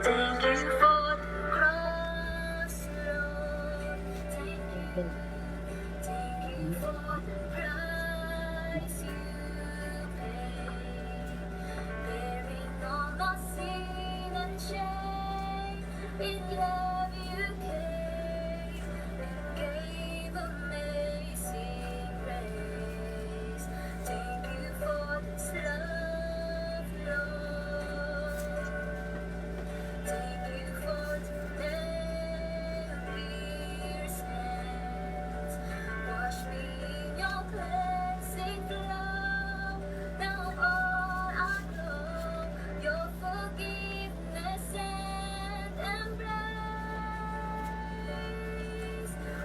Thank you for the cross, Lord. Thank you for the price you paid, bearing all my sin and shame. In love you gave amazing grace. Thank you for this love, Lord. Thank you for the nail pierced hands. Wash me in your cleansing flow. Now all I know, your forgiveness and embrace.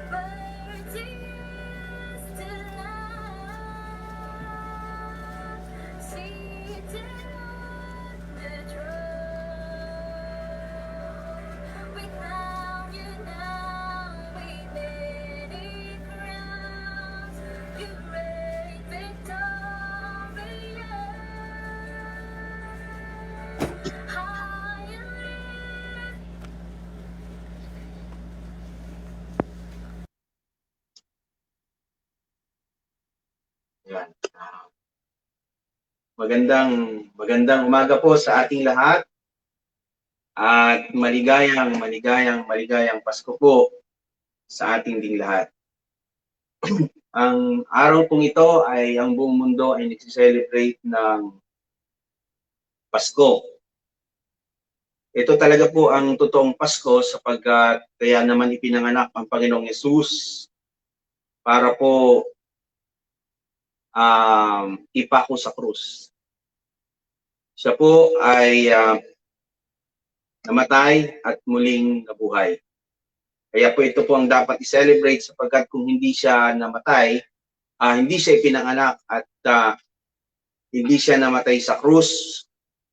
Worthy is the Lamb, seated on the throne. We crown you now with many crowns. You reign victorious. High and Yan. Magandang umaga po sa ating lahat at maligayang Pasko po sa ating ding lahat. Ang araw pong ito ay ang buong mundo ay nagse-celebrate ng Pasko. Ito talaga po ang totoong Pasko sapagkat kaya naman ipinanganak ang Panginoong Hesus para po ipako sa krus. Siya po ay namatay at muling nabuhay. Kaya po ito po ang dapat i-celebrate sapagkat kung hindi siya namatay, hindi siya ipinanganak at hindi siya namatay sa krus,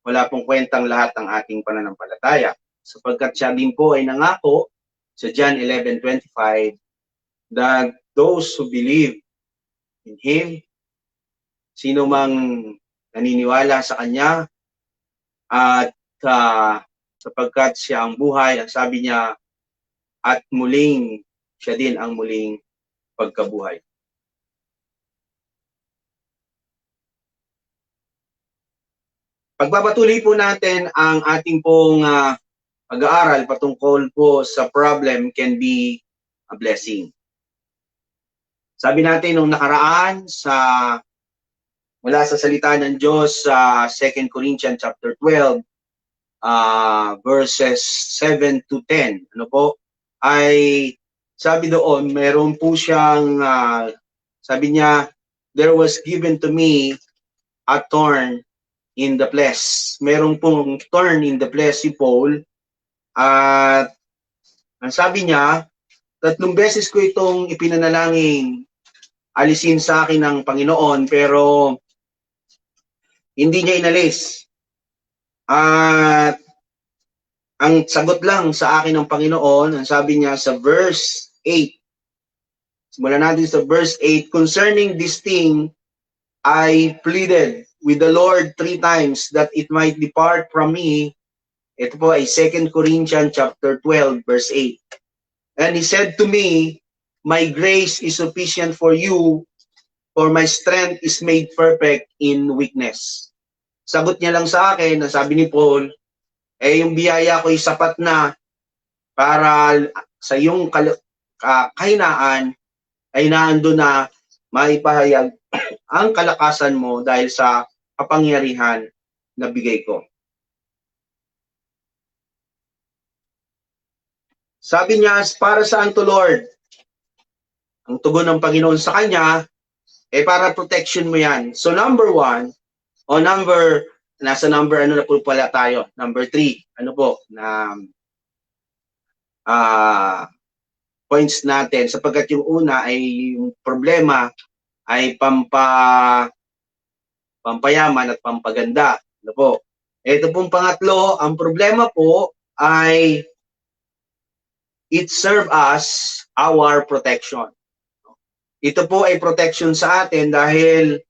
wala pong kwentang lahat ng ating pananampalataya. Sapagkat siya din po ay nangako sa John 11:25 that those who believe in Him, sino mang naniniwala sa Kanya, at sapagkat siya ang buhay, ang sabi niya, at muling, siya din ang muling pagkabuhay. Pagpapatuloy po natin ang ating pong pag-aaral patungkol po sa problem can be a blessing. Sabi natin nung nakaraan mula sa salita ng Diyos sa 2 Corinthians chapter 12, verses 7 to 10. Ano po? Ay sabi doon, meron po siyang, sabi niya, there was given to me a thorn in the flesh. Meron pong thorn in the flesh si Paul. At ang sabi niya, 3 beses ko itong ipinanalangin alisin sa akin ng Panginoon, pero hindi niya inalis. At ang sagot lang sa akin ng Panginoon, ang sabi niya sa verse 8. Simulan natin sa verse 8. Concerning this thing, I pleaded with the Lord 3 times that it might depart from me. Ito po ay 2 Corinthians chapter 12, verse 8. And He said to me, my grace is sufficient for you, for my strength is made perfect in weakness. Sagot niya lang sa akin, sabi ni Paul, yung biyaya ko ay sapat na para sa iyong kahinaan ay naando na maipahayag ang kalakasan mo dahil sa kapangyarihan na bigay ko. Sabi niya, para saan to Lord? Ang tugon ng Panginoon sa kanya, para protection mo yan. So number 1, nasa number ano na po pala tayo? Number 3. Ano po? Na points natin. Sapagkat yung una ay yung problema ay pampayaman at pampaganda. Ano po? Ito pong pangatlo, ang problema po ay it serve us our protection. Ito po ay protection sa atin dahil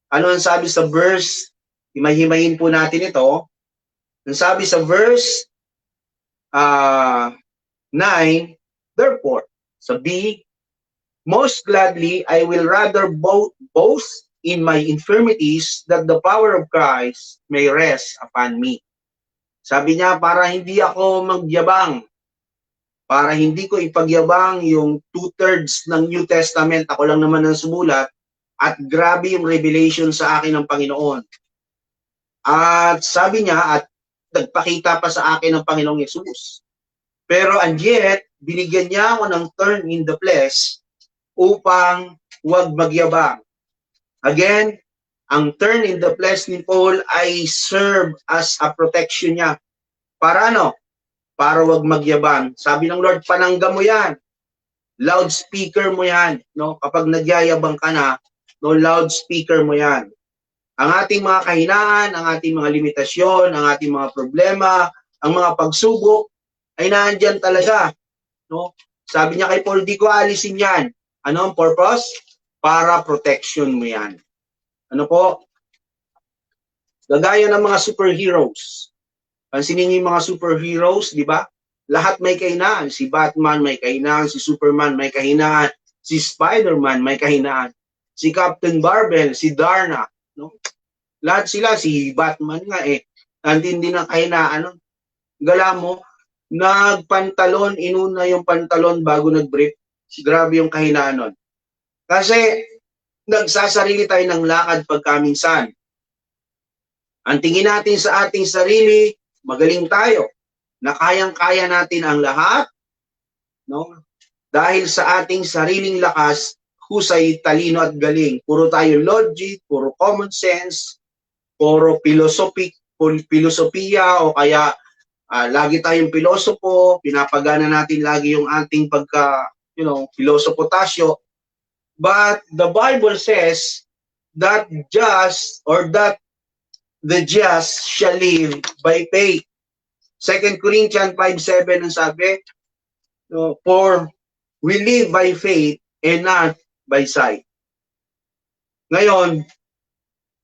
ano ang sabi sa verse, himay-himayin po natin ito. Ang sabi sa verse 9, therefore, sa B, most gladly I will rather boast in my infirmities that the power of Christ may rest upon me. Sabi niya, para hindi ako magyabang, para hindi ko ipagyabang yung 2/3 ng New Testament, ako lang naman ang sumulat, at grabe yung revelation sa akin ng Panginoon. At sabi niya, at nagpakita pa sa akin ng Panginoong Yesus. Pero and yet, binigyan niya ako ng turn in the flesh upang huwag magyabang. Again, ang turn in the flesh ni Paul ay serve as a protection niya. Para ano? Para huwag magyabang. Sabi ng Lord, panangga mo yan. Loudspeaker mo yan. No? Kapag nagyayabang ka na, no, loudspeaker mo yan. Ang ating mga kahinaan, ang ating mga limitasyon, ang ating mga problema, ang mga pagsubok, ay naandyan talaga. No? Sabi niya kay Paul, di ko alisin yan. Ano ang purpose? Para protection mo yan. Ano po? Gagaya ng mga superheroes. Pansinin niyo yung mga superheroes, di ba? Lahat may kahinaan. Si Batman may kahinaan, si Superman may kahinaan, si Spider-Man may kahinaan, si Captain Marvel, si Darna. No? Lahat sila, si Batman nga nandin din ang kahinaan. Gala mo, nagpantalon, inuna yung pantalon bago nag-brief. Grabe yung kahinaan nun. Kasi, nagsasarili tayo ng lakad pagkaminsan. Ang tingin natin sa ating sarili, magaling tayo, na kayang-kaya natin ang lahat, no? Dahil sa ating sariling lakas, husay, talino at galing. Puro tayo logic, puro common sense, puro filosofiya, o kaya lagi tayong pilosopo, pinapagana natin lagi yung ating filosopo tasyo. But the Bible says that the just shall live by faith. 2 Corinthians 5:7 ang sabi, for we live by faith and not by sight. Ngayon,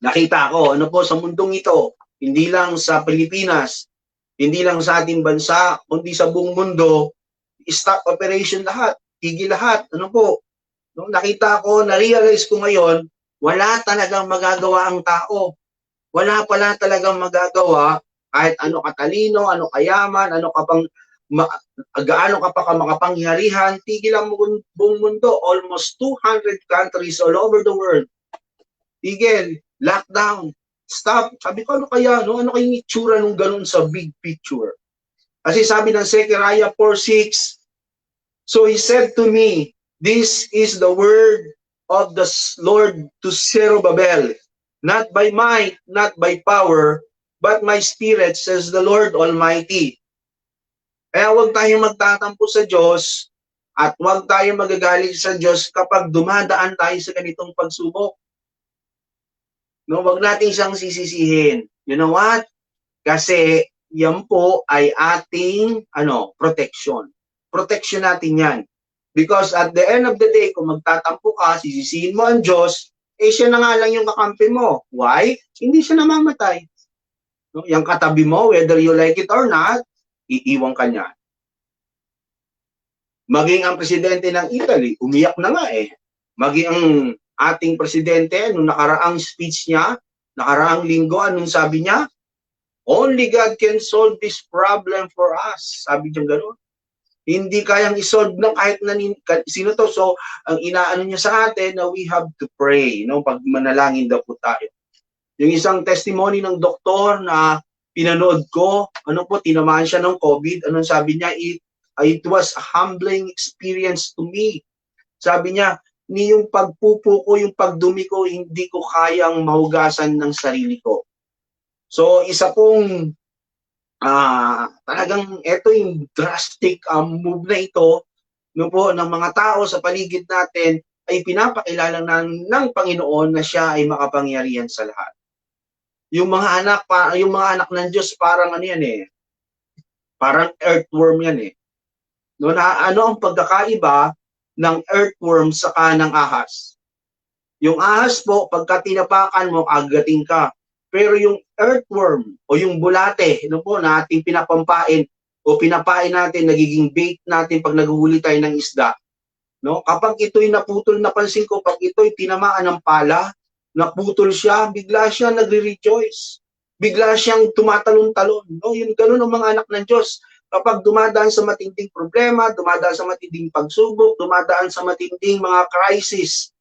nakita ko, ano po, sa mundong ito, hindi lang sa Pilipinas, hindi lang sa ating bansa, kundi sa buong mundo, stop operation lahat, tigil lahat, ano po. Nung nakita ko, na-realize ko ngayon, wala talagang magagawa ang tao. Wala pala talagang magagawa kahit ano katalino, ano kayaman, ano ka pang gaano ka pa makapangyarihan, tigil ang buong mundo, almost 200 countries all over the world. Tigil, lockdown, stop. Sabi ko, ano kaya, no? Ano kayong itsura nung ganun sa big picture? Kasi sabi ng Zechariah 4:6, so he said to me, this is the word of the Lord to Zerubbabel, not by might, not by power, but my spirit, says the Lord Almighty. Kaya huwag tayong magtatampo sa Diyos at huwag tayong magagalit sa Diyos kapag dumadaan tayo sa ganitong pagsubok. No, huwag natin siyang sisisihin. You know what? Kasi yan po ay ating protection. Protection natin yan. Because at the end of the day, kung magtatampo ka, sisisihin mo ang Diyos, siya na nga lang yung kakampi mo. Why? Hindi siya namamatay. No? Yung katabi mo, whether you like it or not, iiwan ka niya. Maging ang presidente ng Italy, umiyak na nga Maging ang ating presidente, nung nakaraang speech niya, nakaraang linggo, anong sabi niya? Only God can solve this problem for us. Sabi niya gano'n. Hindi kayang isolve ng kahit sino to. So, ang inaano niya sa atin na we have to pray, no? Pag manalangin daw po tayo. Yung isang testimony ng doktor na pinanood ko, tinamaan siya ng COVID. Anong sabi niya? It was a humbling experience to me. Sabi niya, ni yung pagpupo ko, yung pagdumi ko, hindi ko kayang mahugasan ng sarili ko. So, isa pong talagang ito yung drastic move na ito po, ng mga tao sa paligid natin ay pinapakilala ng Panginoon na siya ay makapangyarihan sa lahat. Yung mga anak ng Diyos parang parang earthworm yan No, ano ang pagkakaiba ng earthworm sa ng ahas? Yung ahas po, pagka tinapakan mo, agating ka. Pero yung earthworm o yung bulate, po, na ating pinapampain, o pinapain natin, nagiging bait natin pag naghuli tayo ng isda. No? Kapag ito'y naputol, napansin ko, pag ito'y tinamaan ng pala, naputol siya, bigla siya nagre-rejoice. Bigla siyang tumatalon-talon. No? Yun, ganun ang mga anak ng Diyos. Kapag dumadaan sa matinding problema, dumadaan sa matinding pagsubok, dumadaan sa matinding mga crisis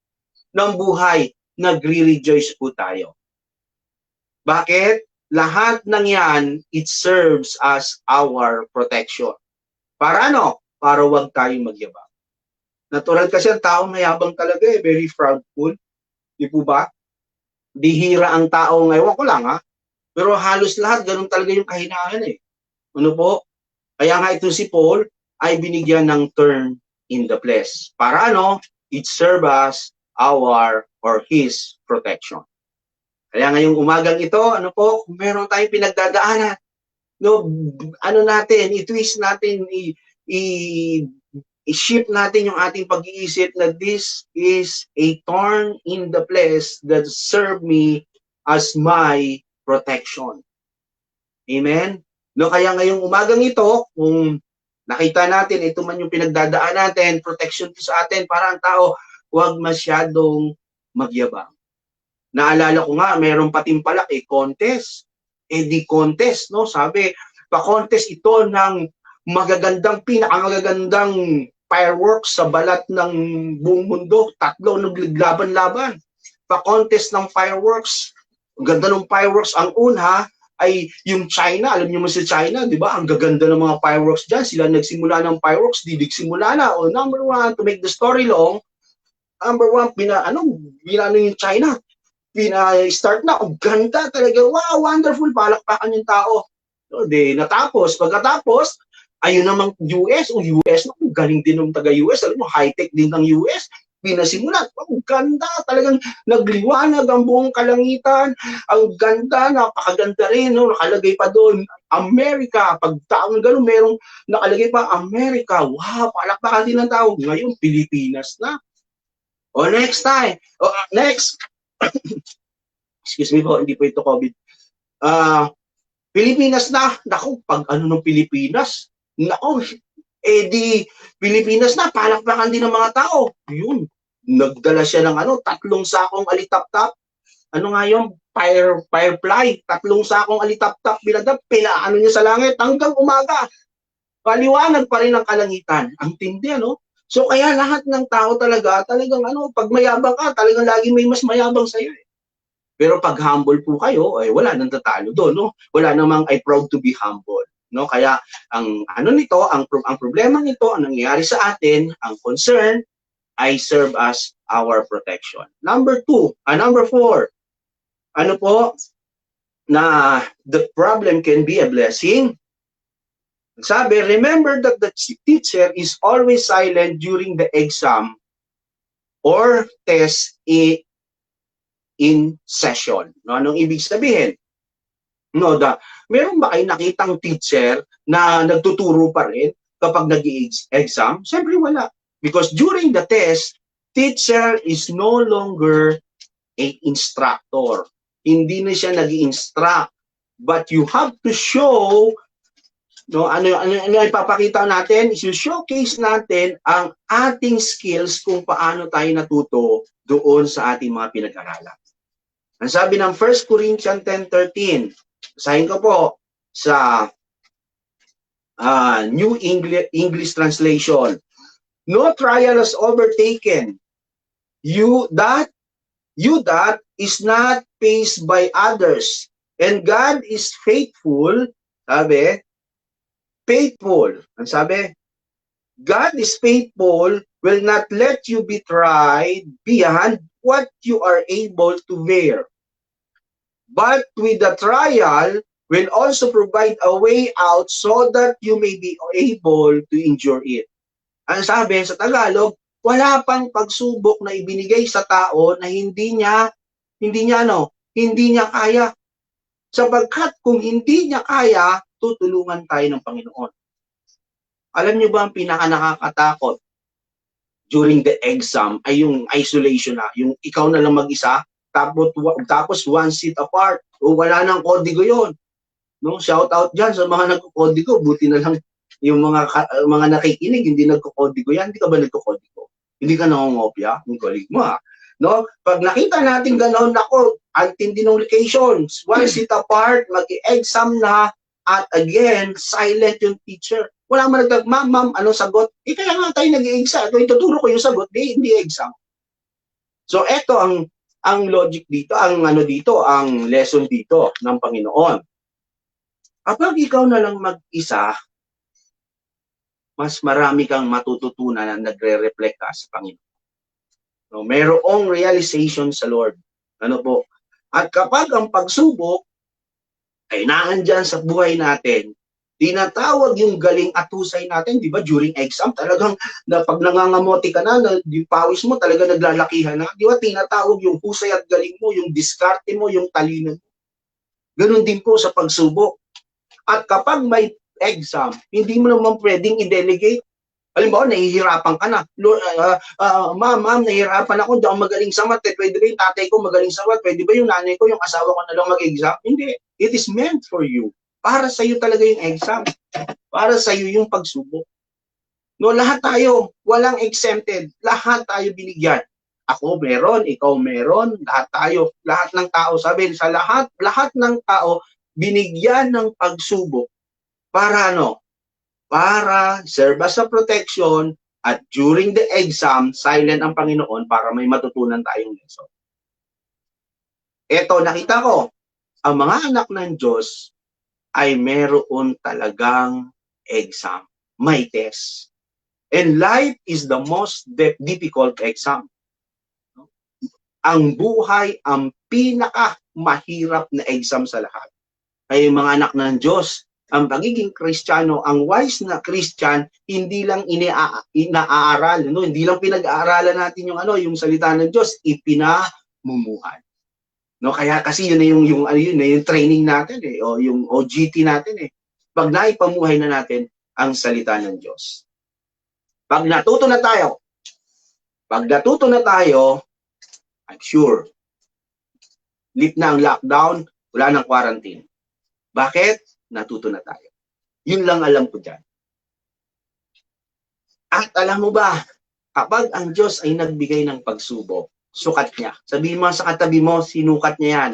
ng buhay, nagre-rejoice po tayo. Bakit? Lahat ng yan, it serves as our protection. Para ano? Para wag tayong magyabang. Natural kasi ang tao mayabang talaga very proudful. Di po ba? Bihira ang tao ngayon, ko lang pero halos lahat ganun talaga yung kahinaan Ano po? Kaya nga ito si Paul ay binigyan ng turn in the flesh. Para ano? It serves as our or his protection. Kaya ngayong umagang ito, ano po, kung meron tayong pinagdadaanan, no, ano natin, i-twist natin, i-shift natin yung ating pag-iisip na this is a thorn in the flesh that serve me as my protection. Amen? No, kaya ngayong umagang ito, kung nakita natin, ito man yung pinagdadaan natin, protection to sa atin, para ang tao, huwag masyadong magyabang. Naalala ko nga, mayroong patimpalak, contest. Di contest, no? Sabi, pa-contest ito ng magagandang, pinakamagagandang fireworks sa balat ng buong mundo. 3 naglaban-laban. Pa-contest ng fireworks. Ang ganda ng fireworks. Ang una ay yung China. Alam niyo mo si China, di ba? Ang gaganda ng mga fireworks dyan. Sila nagsimula ng fireworks, didig simula na. O number 1, to make the story long, number 1, binano yung China. Pina-start na, ang ganda talaga, wow, wonderful, palakpakan yung tao. So, natapos, pagkatapos, ayun namang US, US, ang galing din ng taga-US, alam mo, high-tech din ng US, pinasimulan, ang ganda, talagang nagliwanag ang buong kalangitan, ang ganda, napakaganda rin, no? Nakalagay pa doon, America, pag taong gano'n, merong nakalagay pa, America, wow, palakpakan din ng tao, ngayon, Pilipinas na. O next time, next, excuse me po, hindi po ito COVID. Pilipinas na. Naku, pag ano ng Pilipinas, naku, di Pilipinas na, palakpakan din ng mga tao. Yun, nagdala siya ng 3 sakong alitap-tap. Ano nga yung firefly, 3 sakong alitap-tap, pinaano niya sa langit hanggang umaga. Paliwanag pa rin ang kalangitan. Ang tindi, ano? So kaya lahat ng tao talagang pag mayabang ka, talagang lagi may mas mayabang sa'yo Pero pag humble po kayo, ay wala nang tatalo doon, no? Wala namang I proud to be humble, no? Kaya ang ang problema nito, ang nangyayari sa atin, ang concern ay serve as our protection. Number 4, ano po na the problem can be a blessing. Sabi, remember that the teacher is always silent during the exam or test in session. No, anong ibig sabihin? No, meron ba kayo nakitang teacher na nagtuturo pa rin kapag nag-exam? Siyempre wala. Because during the test, teacher is no longer an instructor. Hindi na siya nag-instruct. But you have to show, no, ano ipapakita natin? Showcase natin ang ating skills kung paano tayo natuto doon sa ating mga pinag-aralan. Ang sabi ng 1 Corinthians 10:13, basahin ko po sa New English Translation. No trial has overtaken you that is not faced by others, and God is faithful. Sabi, faithful. Ang sabi, God is faithful, will not let you be tried beyond what you are able to bear. But with the trial, will also provide a way out so that you may be able to endure it. Ang sabi sa Tagalog, wala pang pagsubok na ibinigay sa tao na hindi niya kaya. Sapagkat kung hindi niya kaya, tutulungan tayo ng Panginoon. Alam niyo ba ang pinaka-nakakatakot during the exam ay yung isolation na, yung ikaw na lang mag-isa, tapos one seat apart, o wala nang kodigo yon. No, shout out diyan sa mga nagko-kodigo, buti na lang Yung mga nakikinig, hindi nagkokodigo yan. Hindi ka ba nagkokodigo? Hindi ka nangongopya? Ang galing mo, ha? No? Pag nakita natin gano'n, ako, antindi ng locations, 1 seat apart, mag-exam na, at again, silent yung teacher. Wala man ma'am, ano sagot? Kaya nga tayo nag-i-exam. Kung ituturo ko yung sagot, hindi exam. So, eto ang logic dito, ang lesson dito ng Panginoon. Kapag ikaw na lang mag-isa, mas marami kang matututunan na nagre-reflect ka sa Panginoon. No, mayroong realization sa Lord. Ano po? At kapag ang pagsubok ay naandyan sa buhay natin, tinatawag yung galing at husay natin, di ba? During exam, talagang pag nangangamote ka na, yung pawis mo talaga naglalakihan na, di ba? Tinatawag yung husay at galing mo, yung diskarte mo, yung talino mo. Ganun din po sa pagsubok. At kapag may exam, hindi mo naman pwedeng i-delegate. Halimbawa, nahihirapan ka na. Ma'am, nahihirapan ako, di ako magaling sa math. Pwede ba yung tatay ko magaling sa math? Pwede ba yung nanay ko, yung asawa ko na lang mag-exam? Hindi. It is meant for you. Para sa'yo talaga yung exam. Para sa'yo yung pagsubok. No, lahat tayo, walang exempted. Lahat tayo binigyan. Ako meron, ikaw meron, lahat tayo, lahat ng tao, sabi sa lahat ng tao, binigyan ng pagsubok para ano? Para serve as a protection at during the exam, silent ang Panginoon para may matutunan tayong lesson. Ito, nakita ko, ang mga anak ng Diyos ay meron talagang exam. May test. And life is the most difficult exam. Ang buhay ang pinakamahirap na exam sa lahat. Ay mga anak ng Diyos, ang pagiging Kristiyano, ang wise na Christian, hindi lang inaaral, no? Hindi lang pinag-aaralan natin yung salita ng Diyos, ipinamumuhay. No, kaya kasi yun na yung training natin o yung OGT natin Pag naipamuhay na natin ang salita ng Diyos. Pag natuto na tayo, I'm sure, lift na ang lockdown, wala nang quarantine. Bakit? Natuto na tayo. Yun lang alam ko dyan. At alam mo ba, kapag ang Diyos ay nagbigay ng pagsubok, sukat niya. Sabihin mo sa katabi mo, sinukat niya yan.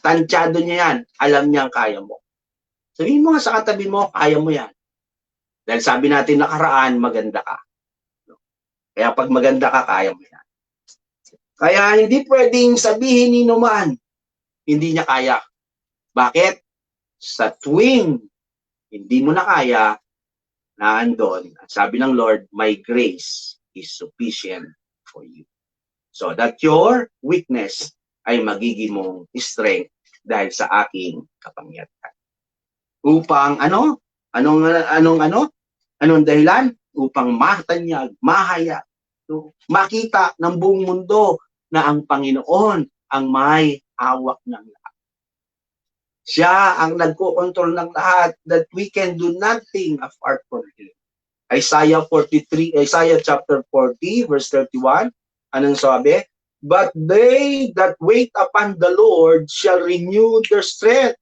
Tansyado niya yan. Alam niya ang kaya mo. Sabihin mo sa katabi mo, kaya mo yan. Dahil sabi natin nakaraan, maganda ka. Kaya pag maganda ka, kaya mo yan. Kaya hindi pwedeng sabihin ni Numan, hindi niya kaya. Bakit? Sa tuwing hindi mo na kaya, naandon. At sabi ng Lord, my grace is sufficient for you. So that your weakness ay magiging mong strength dahil sa aking kapangyarihan. Upang Anong dahilan? Upang matanyag, mahayag, makita ng buong mundo na ang Panginoon ang may hawak ng lahat. Siya ang nagko-control ng lahat, that we can do nothing apart from Him. Isaiah chapter 40, verse 31, anong sabi? But they that wait upon the Lord shall renew their strength.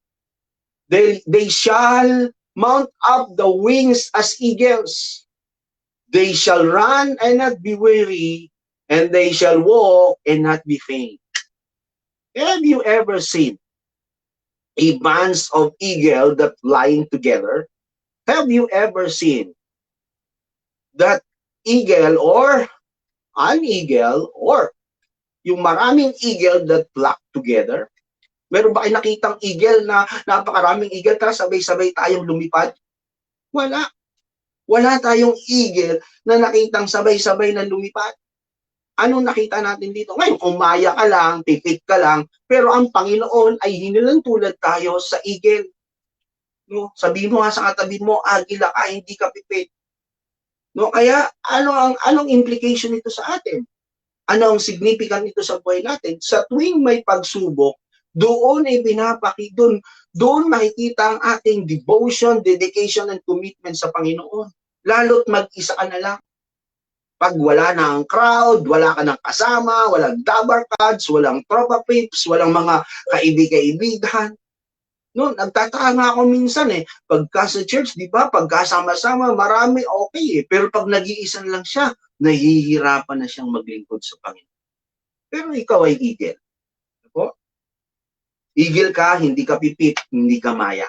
They shall mount up the wings as eagles. They shall run and not be weary, and they shall walk and not be faint. Have you ever seen a bands of eagle that flying together? Have you ever seen that eagle or an eagle or yung maraming eagle that flock together? Meron ba kayo nakitang eagle na napakaraming eagle tapos sabay-sabay tayong lumipad? Wala. Wala tayong eagle na nakitang sabay-sabay na lumipad. Anong nakita natin dito? Ngayon, umaya ka lang, pipit ka lang, pero ang Panginoon ay hinilang tulad tayo sa eagle. No? Sabihin mo nga sa katabi mo, agila ka, hindi ka pipit. No? Kaya, anong implication nito sa atin? Ano ang significant nito sa buhay natin? Sa tuwing may pagsubok, doon ay doon makikita ang ating devotion, dedication, and commitment sa Panginoon. Lalo't mag-isa ka na lang. Pag wala na ang crowd, wala ka ng kasama, walang dabar cards, walang tropa pips, walang mga kaibig-kaibigan. No, nagtataka nga ako minsan pagka sa church, di ba, pagkasama-sama, marami, okay Pero pag nag-iisa lang siya, nahihirapan na siyang maglingkod sa Panginoon. Pero ikaw ay eagle. Ako? Eagle ka, hindi ka pipit, hindi ka maya.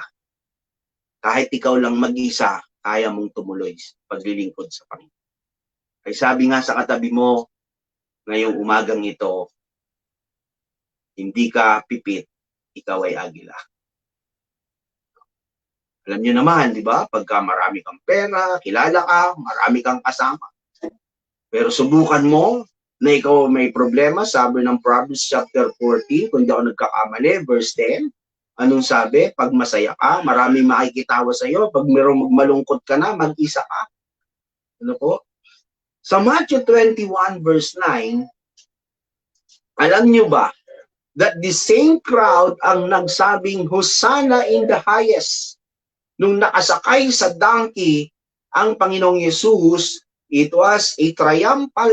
Kahit ikaw lang mag-isa, kaya mong tumuloy paglilingkod sa Panginoon. Ay sabi nga sa katabi mo, ngayong umagang ito, hindi ka pipit, ikaw ay agila. Alam niyo naman, di ba? Pagka marami kang pera, kilala ka, marami kang kasama. Pero subukan mo na ikaw may problema, sabi ng Proverbs chapter 14, kung di ako nagkakamali, verse 10. Anong sabi? Pag masaya ka, maraming makikitawa sa iyo. Pag mayroong malungkot ka na, mag-isa ka. Ano po? Sa Matthew 21 verse 9, alam niyo ba that the same crowd ang nagsabing Hosanna in the highest? Nung nakasakay sa donkey ang Panginoong Yesus, it was a triumphal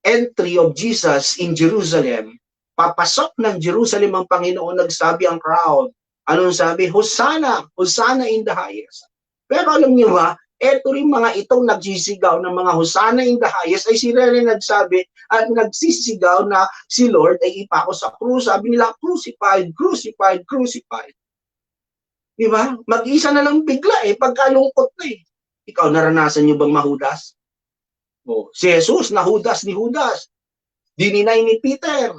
entry of Jesus in Jerusalem. Papasok ng Jerusalem ang Panginoon, nagsabi ang crowd. Anong sabi? Hosanna! Hosanna in the highest. Pero alam niyo ba, eto rin mga itong nagsisigaw ng mga Hosanna in the highest ay sila rin nagsabi at nagsisigaw na si Lord ay ipako sa krus. Sabi nila, crucified, crucified, crucified. Di ba? Mag-isa na lang bigla pagkalungkot na Ikaw, naranasan niyo bang mahudas? Si Jesus, nahudas ni Judas. Dininay ni Peter.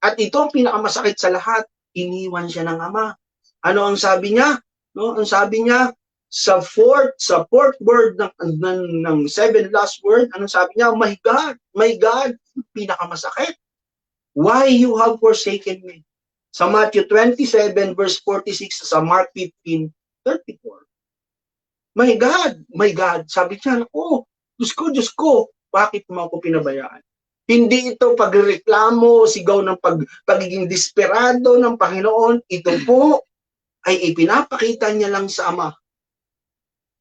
At ito ang pinakamasakit sa lahat, iniwan siya ng Ama. Ano ang sabi niya? No, ang sabi niya sa fourth word ng seven last word, anong sabi niya? My God, pinakamasakit. Why you have forsaken me? Sa Matthew 27 verse 46, sa Mark 15:34. My God, sabi niya, Diyos ko, bakit mo ako pinabayaan? Hindi ito pagreklamo, sigaw ng pagiging desperado ng Panginoon. Ito po ay ipinapakita niya lang sa Ama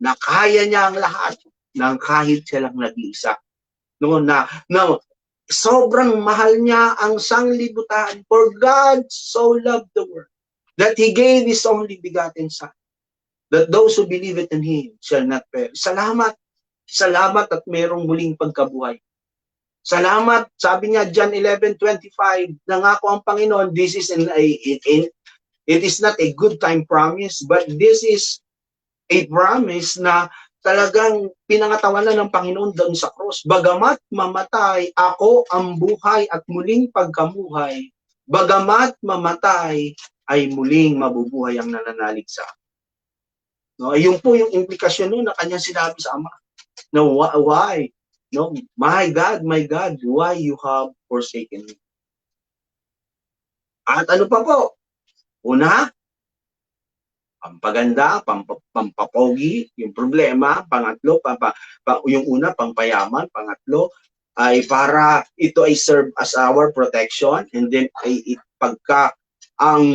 na kaya niya ang lahat nang kahit siya lang nag-iisa. Na sobrang mahal niya ang sanglibutan. For God so loved the world that He gave His only begotten Son, that those who believe in Him shall not perish. Salamat at merong muling pagkabuhay. Salamat, sabi niya John 11:25, nangako ang Panginoon, it is not a good time promise, but this is a promise na talagang pinangatawanan ng Panginoon doon sa cross. Bagamat mamatay, ako ang buhay at muling pagkamuhay. Bagamat mamatay, ay muling mabubuhay ang nananalig sa akin. No, ayun po yung implikasyon nun na kanyang sinabi sa Ama. No, why? No, my God, why you have forsaken me? At ano pa po? Una, pampaganda, pampapogi, yung problema. Pangatlo, yung una, pampayaman. Pangatlo, ay para ito ay serve as our protection. And then, pagka ang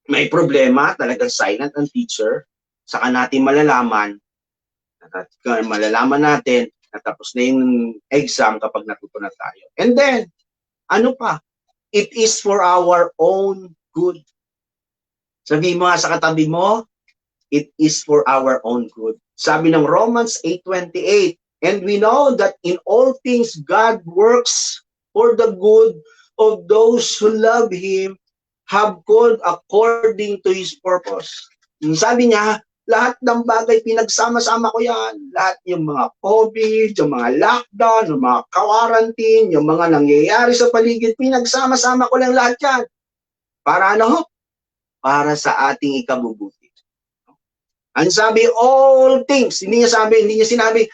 may problema, talagang silent ang teacher, saka natin malalaman natin na tapos na yung exam kapag natuto na tayo. And then, ano pa? It is for our own good. Sabi mo nga sa katabi mo, it is for our own good. Sabi ng Romans 8:28, and we know that in all things God works for the good of those who love Him, have called according to His purpose. Sabi niya, lahat ng bagay, pinagsama-sama ko yan. Lahat yung mga COVID, yung mga lockdown, yung mga quarantine, yung mga nangyayari sa paligid, pinagsama-sama ko lang lahat yan. Para ano? Para sa ating ikabubuti. Ang sabi, all things. Hindi niya sinabi,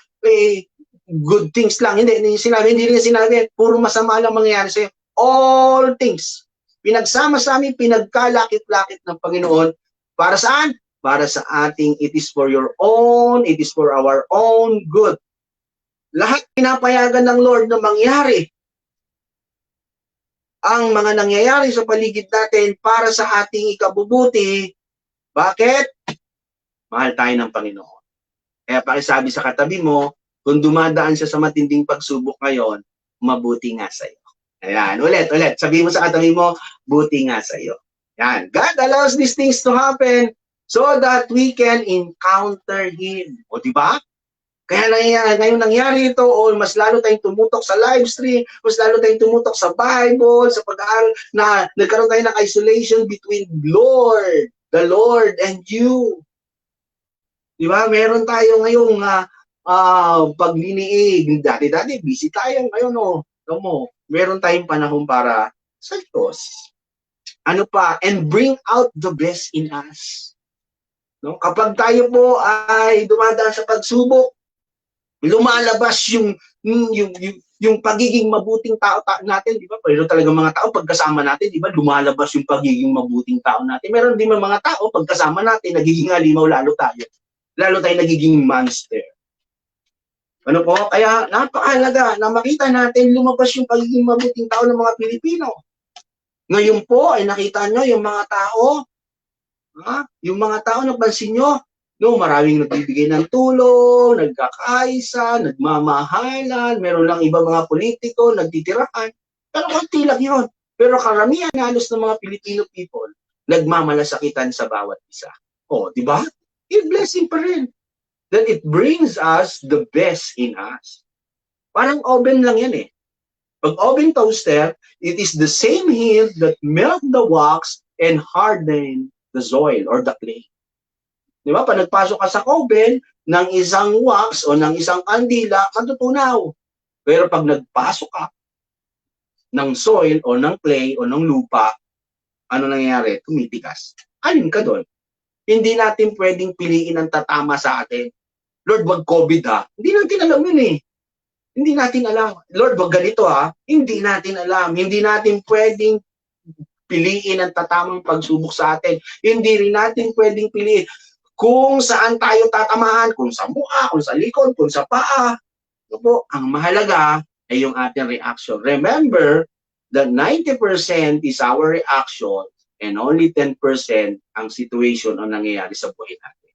good things lang. Hindi niya sinabi, puro masama lang mangyayari sa'yo. All things. Pinagsama-sami, pinagkalakit-lakit ng Panginoon. Para saan? Para sa ating, it is for your own, it is for our own good. Lahat pinapayagan ng Lord na mangyari. Ang mga nangyayari sa paligid natin para sa ating ikabubuti. Bakit? Mahal tayo ng Panginoon. Kaya pakisabi sa katabi mo, kung dumadaan siya sa matinding pagsubok ngayon, mabuti nga sa iyo. Ayan, ulit. Sabihin mo sa katabi mo, buti nga sa iyo. Yan. God allows these things to happen so that we can encounter Him. O, di ba? Kaya ngayon nangyari ito, o mas lalo tayong tumutok sa live stream, mas lalo tayong tumutok sa Bible, sa pag-aaral, na nagkaroon tayo ng isolation between the Lord and you. Di ba? Meron tayo ngayong pagliniig. Dati, busy tayo ngayon, meron tayong panahon para sa Diyos. Ano pa? And bring out the best in us. No? Kapag tayo po ay dumadaan sa pagsubok, lumalabas yung pagiging mabuting tao natin, di ba? Pero talaga mga tao pagkasama natin, di ba? Lumalabas yung pagiging mabuting tao natin. Meron din mga tao pagkasama natin nagiging halimaw lalo tayo. Lalo tayo nagiging monster. Ano po? Kaya napakahalaga na makita natin lumabas yung pagiging mabuting tao ng mga Pilipino. Ngayon po ay nakita nyo yung mga tao, yung mga tao, napansin nyo, no, maraming nagbibigay ng tulong, nagkakaisa, nagmamahalan, meron lang iba mga politiko, nagtitirahan. Pero konti lang yun. Pero karamihan halos ng mga Filipino people, nagmamalasakitan sa bawat isa. O, di ba? Yung blessing pa rin. Then it brings us the best in us. Parang oven lang yan eh. Pag oven toaster, it is the same heat that melt the wax and harden the soil or the clay. Di ba? Pag nagpasok ka sa oven ng isang wax o ng isang kandila, matutunaw. Pero pag nagpasok ka ng soil o ng clay o ng lupa, ano nangyayari? Tumitigas. Alin ka doon? Hindi natin pwedeng piliin ang tatama sa atin. Lord, wag COVID ha. Hindi natin alam yun eh. Hindi natin alam. Lord, wag ganito ha. Hindi natin alam. Hindi natin pwedeng piliin ang tatamang pagsubok sa atin. Hindi rin natin pwedeng piliin kung saan tayo tatamaan, kung sa mukha, kung sa likod, kung sa paa. Ito po, ang mahalaga ay yung ating reaction. Remember that 90% is our reaction and only 10% ang situation ang nangyayari sa buhay natin.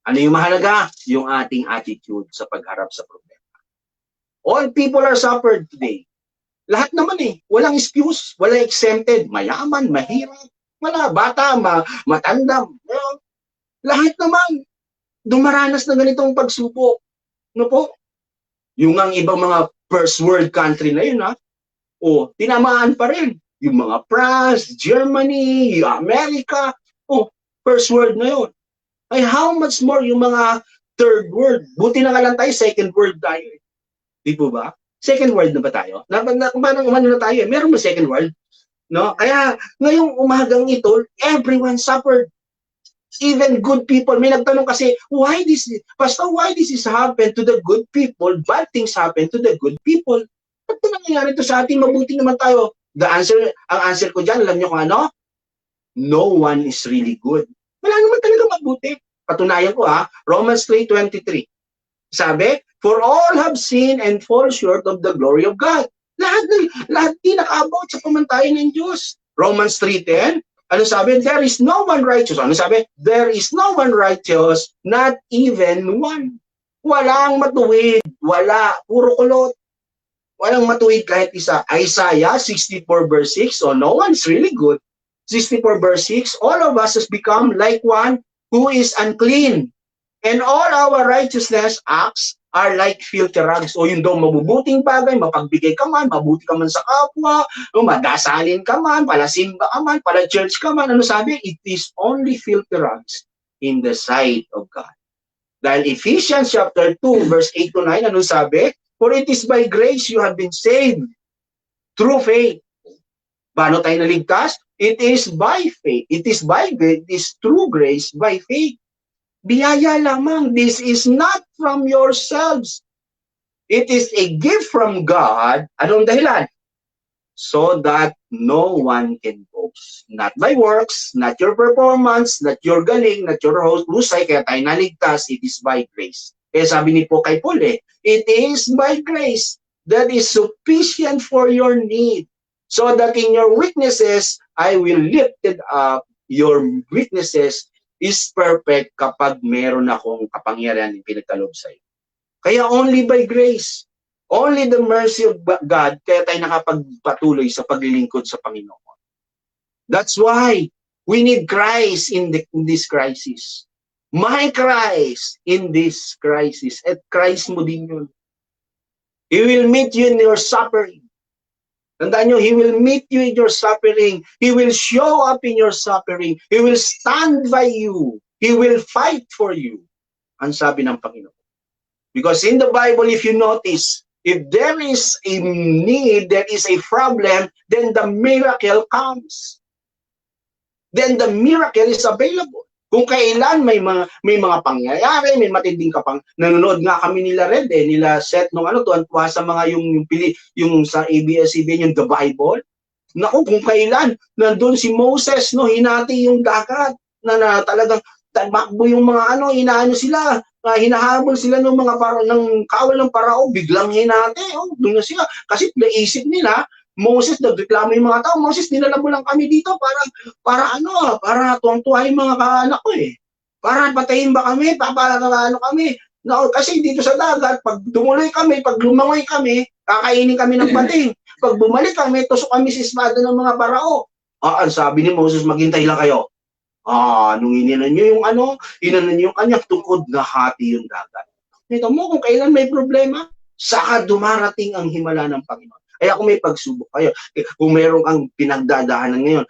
Ano yung mahalaga? Yung ating attitude sa pagharap sa problema. All people are suffered today. Lahat naman eh. Walang excuse, walang exempted. Mayaman, mahirap, wala, bata, matanda. Lahat naman dumaranas na ganitong pagsubok. No po? Yung ang ibang mga first world country na yun tinamaan pa rin. Yung mga France, Germany, America, first world na yun. Ay how much more yung mga third world? Buti na nga lang tayo, second world tayo. Di po ba? Second world na ba tayo? Umano na tayo. Meron ba second world? No? Kaya ngayong umagang ito, everyone suffered. Even good people. May nagtanong kasi, Pastor, why this is happen to the good people? Bad things happen to the good people. Ba't ito nangyayari ito sa atin? Mabuti naman tayo. Ang answer ko dyan, alam nyo kung ano? No one is really good. Wala naman talaga mabuti. Patunayan ko Romans 3:23. Sabi, for all have sinned and fall short of the glory of God. Lahat di nakaabot sa pamantayan ng Diyos. Romans 3:10, ano sabi? There is no one righteous. Ano sabi? There is no one righteous, not even one. Walang matuwid. Wala. Puro kulot. Walang matuwid kahit isa. Isaiah 64 verse 6, so no one's really good. 64 verse 6, all of us has become like one who is unclean. And all our righteousness acts are like filthy rags. O yun daw, mabubuting bagay, mapagbigay ka man, mabuti ka man sa kapwa, madasalin ka man, palasimba ka man, pala-church ka man. Ano sabi? It is only filthy rags in the sight of God. Dahil Ephesians chapter 2, verse 8 to 9, ano sabi? For it is by grace you have been saved through faith. Paano tayo naligtas? It is by faith. It is by grace. It is through grace by faith. Biyaya lamang. This is not from yourselves. It is a gift from God. Anong dahilan? So that no one can boast. Not by works, not your performance, not your galing, not your husay, kaya tayo naligtas. It is by grace. Kaya sabi ni po kay Paul it is by grace that is sufficient for your need. So that in your weaknesses, I will lift it up. Your weaknesses is perfect kapag meron akong kapangyarihan ng pinagkaloob sa iyo. Kaya only by grace, only the mercy of God, kaya tayo nakapagpatuloy sa paglilingkod sa Panginoon. That's why We need Christ in this crisis. My Christ in this crisis. At Christ mo din yun. He will meet you in your suffering. Tandaan nyo, He will meet you in your suffering. He will show up in your suffering. He will stand by you. He will fight for you. Ang sabi ng Panginoon. Because in the Bible, if you notice, if there is a need, there is a problem, then the miracle comes. Then the miracle is available. Kung kailan may mga pangyayari, may matinding kapang nanonood nga kami nila Red nila Seth nung tuwan-tuwa sa mga yung sa ABS-CBN yung The Bible. Naku, kung kailan nandoon si Moses hinati yung dagat na talagang takbo yung mga inaano sila, hinahabol sila ng mga ng kawal ng parao, biglang hinati. Doon na sila kasi naisip nila Moses, nagreklamo yung mga tao, Moses, dinala mo lang kami dito para tuwang-tuwa yung mga kaanak ko Para patayin ba kami, kami. No, kasi dito sa dagat, pag dumuloy kami, pag lumangoy kami, kakainin kami ng pating. Pag bumalik kami, tusok kami sa espada ng mga parao. Ang sabi ni Moses, maghintay lang kayo. Nung ininan nyo inanan nyo yung kanyang tungkod na hati yung dagat. Ito mo, kung kailan may problema, saka dumarating ang himala ng Panginoon. Kaya kung may pagsubok kayo, kung meron kang pinagdadaanan ngayon,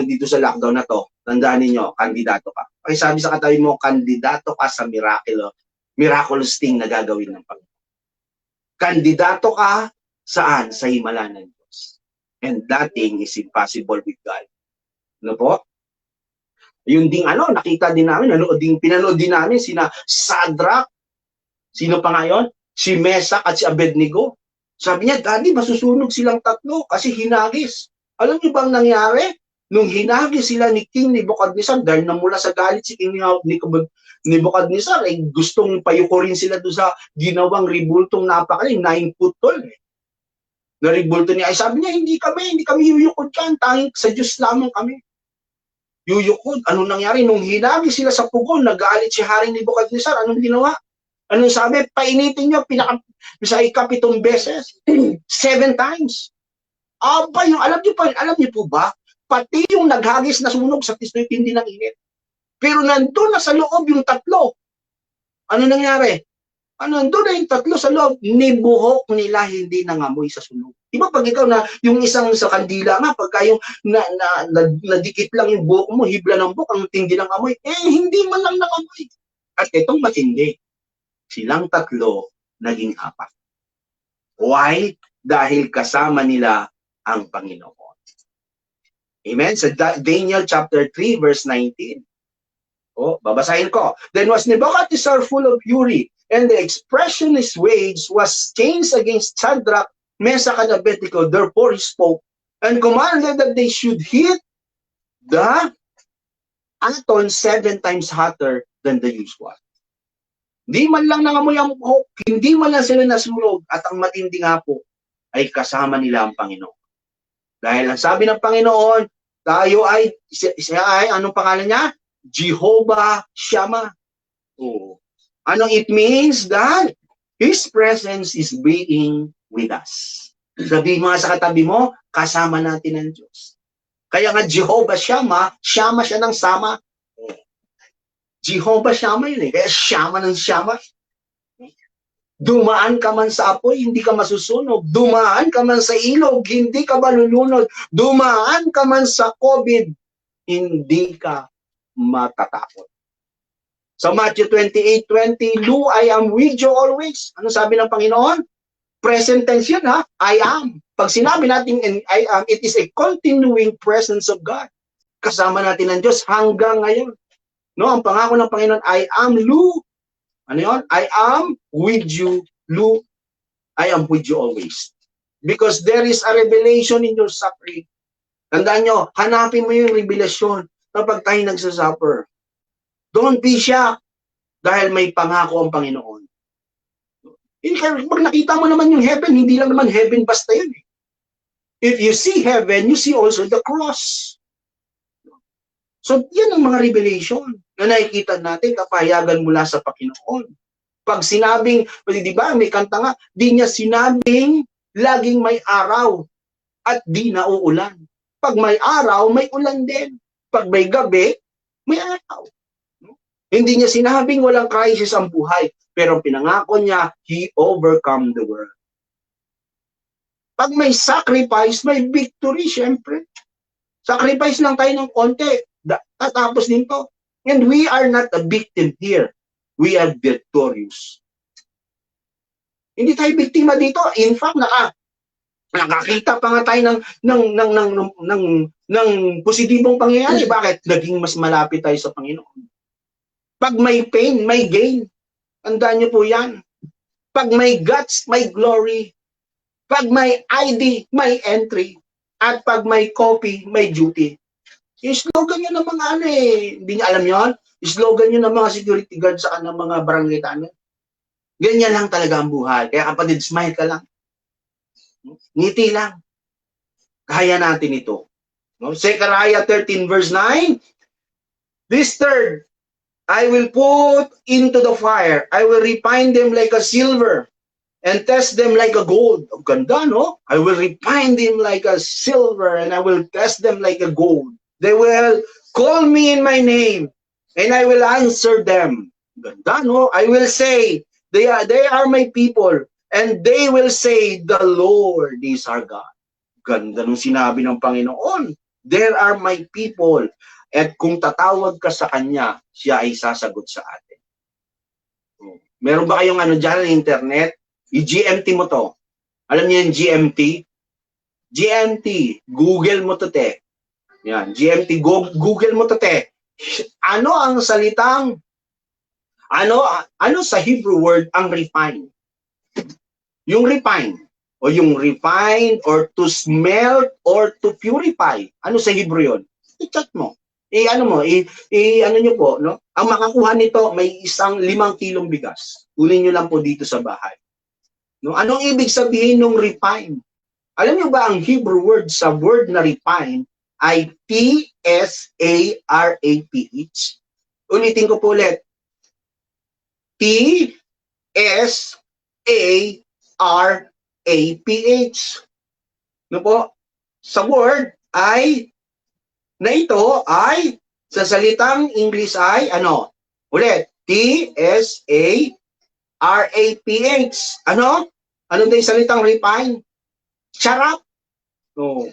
dito sa lockdown na to, tandaan ninyo, kandidato ka. Okay, sabi sa katabi mo, kandidato ka sa miraculous thing na gagawin ng Panginoon. Kandidato ka saan? Sa himala ng Diyos. And that thing is impossible with God. Ano po? Yung ding nakita din namin, pinanood din namin, sina Shadrach, sino pa ngayon? Si Meshach at si Abednego. Sabi niya, Daddy, masusunog silang tatlo kasi hinagis. Alam niyo bang nangyari? Nung hinagis sila ni King Nebuchadnezzar, dahil namula sa galit si King Nebuchadnezzar, gustong payukurin sila doon sa ginawang ribultong napakali, 9 foot tall. Na ribulto niya. Sabi niya, hindi kami yuyukod yan, tanging sa Diyos lamang kami. Yuyukod. Anong nangyari? Nung hinagis sila sa pugon, nagalit si Haring Nebuchadnezzar, anong ginawa? Anong sabi? Painitin niyo, sa ikapitong beses, 7 times. Alam niyo po ba? Pati yung naghagis na sunog sa tistoy tindi ng init. Pero nandun na sa loob yung tatlo. Ano nangyari? Nandun na yung tatlo sa loob. Nibuhok nila, hindi nangamoy sa sunog. Diba pag ikaw yung isang sa kandila nga, pagka yung nadikit lang yung buhok mo, hibla ng buhok, ang tindi ng amoy, hindi man lang nangamoy. At itong matindi. Silang tatlo naging 4. Why? Dahil kasama nila ang Panginoon. Amen? Sa Daniel chapter 3 verse 19. Babasahin ko. Then was Nebuchadnezzar full of fury, and the expression his rage was changed against Shadrach, Meshach, and Abednego. Therefore he spoke and commanded that they should heat the aton 7 times hotter than the usual. Hindi man lang nangamoy ang buhok, hindi man lang sila nasunog, at ang matindi nga po ay kasama nila ang Panginoon. Dahil ang sabi ng Panginoon, tayo siya ay, anong pangalan niya? Jehovah Shammah. Anong it means? That His presence is being with us. Sabi mo sa katabi mo, kasama natin ang Diyos. Kaya nga Jehovah Shammah, Shammah siya ng sama. Jehovah Shammah yun kaya Shammah ng Shammah. Dumaan ka man sa apoy, hindi ka masusunog. Dumaan ka man sa ilog, hindi ka malulunod. Dumaan ka man sa COVID, hindi ka matatakot. Sa Matthew 28:20, Lo, I am with you always. Ano sabi ng Panginoon? Present tense yun I am. Pag sinabi natin I am, it is a continuing presence of God. Kasama natin ang Diyos hanggang ngayon. No, ang pangako ng Panginoon, I am Lu. Ano yun? I am with you, Lu. I am with you always. Because there is a revelation in your suffering. Tandaan nyo, hanapin mo yung revelasyon kapag tayo nagsasuffer. Don't be shocked dahil may pangako ang Panginoon. Pag nakita mo naman yung heaven, hindi lang naman heaven basta yun. If you see heaven, you see also the cross. So, yan ang mga revelation na nakikita natin kapahayagan mula sa Panginoon. Pag sinabing, di ba, may kanta nga, di niya sinabing laging may araw at di nauulan. Pag may araw, may ulan din. pag may gabi, may araw. Hindi niya sinabing walang crisis ang buhay, pero pinangako niya, He overcome the world. Pag may sacrifice, may victory, syempre. Sacrifice lang tayo ng konti, tatapos din to. And we are not a victim here. We are victorious. Hindi tayo biktima dito. In fact, nakakita pa nga tayo ng positibong pangyayari. Bakit? Naging mas malapit tayo sa Panginoon. Pag may pain, may gain. Tandaan niyo po yan. Pag may guts, may glory. Pag may ID, may entry. At pag may copy, may duty. Yung slogan nyo ng mga hindi niya alam yon. Slogan nyo ng mga security guard sa kanang mga barangay tayo. Ganyan lang talaga ang buhay. Kaya kapatid, smile ka lang. Ngiti lang. Kaya natin ito. No? Zechariah 13 verse 9. This third, I will put into the fire. I will refine them like a silver and test them like a gold. Ang ganda, no? I will refine them like a silver and I will test them like a gold. They will call me in my name and I will answer them. Ganda, no? I will say, they are my people and they will say, the Lord is our God. Ganda nung sinabi ng Panginoon. There are my people. At kung tatawag ka sa Kanya, siya ay sasagot sa atin. Meron ba kayong dyan na internet? I-GMT mo to. Alam niyo yung GMT? GMT. Google mo to, te. Yan. GMT. Google mo to, te. Ano ang salitang, ano sa Hebrew word ang refine? Yung refine. O yung refine or to smelt or to purify. Ano sa Hebrew yun? I-chat mo. Ano nyo po, no? Ang makakuha nito, may 5 kilong bigas. Kunin nyo lang po dito sa bahay. No? Anong ibig sabihin ng refine? Alam nyo ba ang Hebrew word sa word na refine ay T-S-A-R-A-P-H? Ulitin ko po ulit. T-S-A-R-A-P-H. No po? Sa word ay na ito ay sa salitang English ay Ulit. T-S-A-R-A-P-H. Ano din yung salitang refine? Charap. No.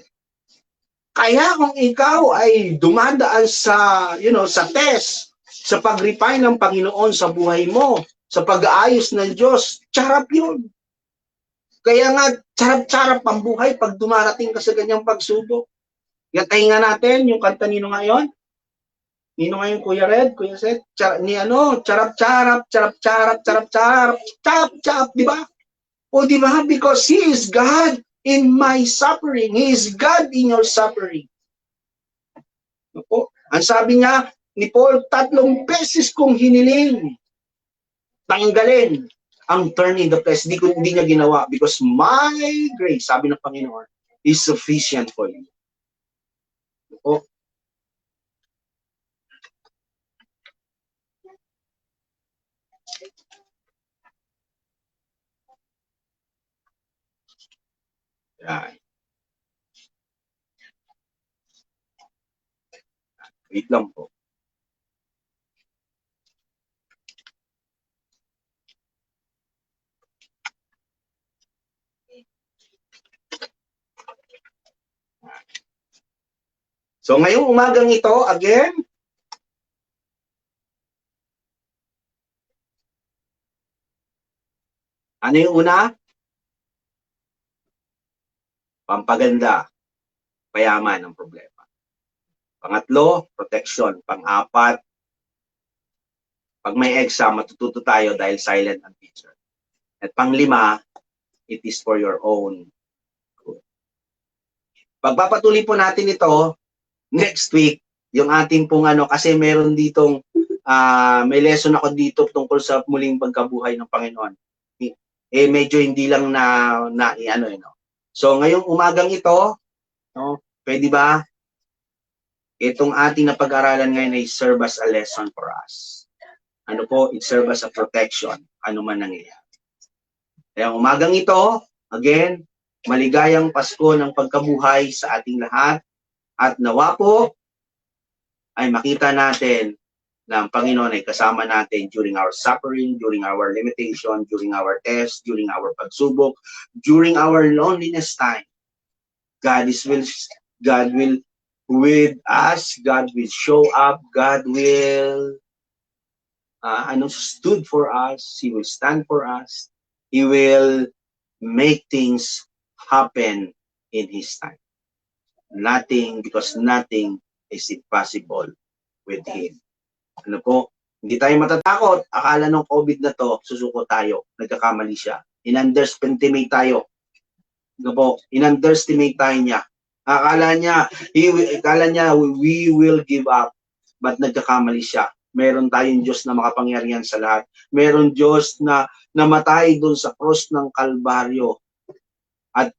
Kaya kung ikaw ay dumadaan sa, sa test, sa pag-refine ng Panginoon sa buhay mo, sa pag-aayos ng Diyos, charap yun. Kaya nga, charap-charap ang buhay pag dumarating ka sa ganyang pagsubok. Yatayin nga natin yung kanta nino ngayon. Nino ngayon, Kuya Red, Kuya Seth, charap-charap, charap-charap, charap-charap, charap-charap, di ba? O di ba? Because He is God in my suffering. He is God in your suffering. Ang sabi niya ni Paul, 3 beses kong hiniling. Tanggalin ang thorn in the flesh. Hindi niya ginawa because my grace, sabi ng Panginoon, is sufficient for you. Yan. Wait lang po. So ngayong umagang ito, again, ano yung una? Pampaganda, payaman ng problema. Pangatlo, protection. Pang-apat, pag may exam, matututo tayo dahil silent ang teacher. At pang-5, it is for your own good. Pagpapatuloy po natin ito, next week, yung ating pong kasi meron ditong, may lesson ako dito tungkol sa muling pagkabuhay ng Panginoon. Medyo hindi lang So, ngayong umagang ito, pwede ba? Itong ating napag-aralan ngayon ay serve as a lesson for us. It serve as a protection, ano man nangyayari. Kaya umagang ito, again, maligayang Pasko ng pagkabuhay sa ating lahat. At nawa po, ay makita natin na ang Panginoon ay kasama natin during our suffering, during our limitation, during our test, during our pagsubok, during our loneliness time. God will with us, God will show up, God will stood for us, He will stand for us, He will make things happen in His time. Because nothing is impossible with Him. Ano po? Hindi tayo matatakot. Akala ng COVID na to, susuko tayo. Nagkakamali siya. In-underestimate tayo. Ano po? In-underestimate tayo niya. Akala niya, we will give up. But nagkakamali siya. Meron tayong Diyos na makapangyarihan sa lahat. Meron Diyos na namatay doon sa cross ng Kalbaryo. At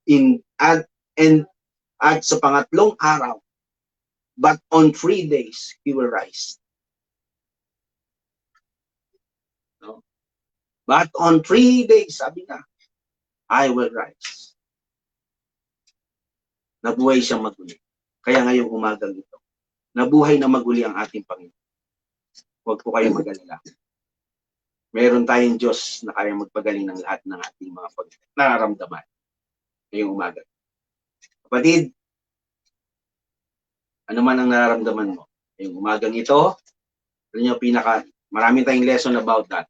sa pangatlong araw, but on 3 days, He will rise. No? But on 3 days, sabi niya, I will rise. Nabuhay siyang maguli. Kaya ngayong umagang ito, nabuhay na maguli ang ating Panginoon. Huwag po kayong mag-alala. Meron tayong Diyos na kaya magpagaling ng lahat ng ating mga nararamdaman ngayong umaga. Kapatid, ano man ang nararamdaman mo ngayong umagang ito, alam niyo, marami tayong lesson about that,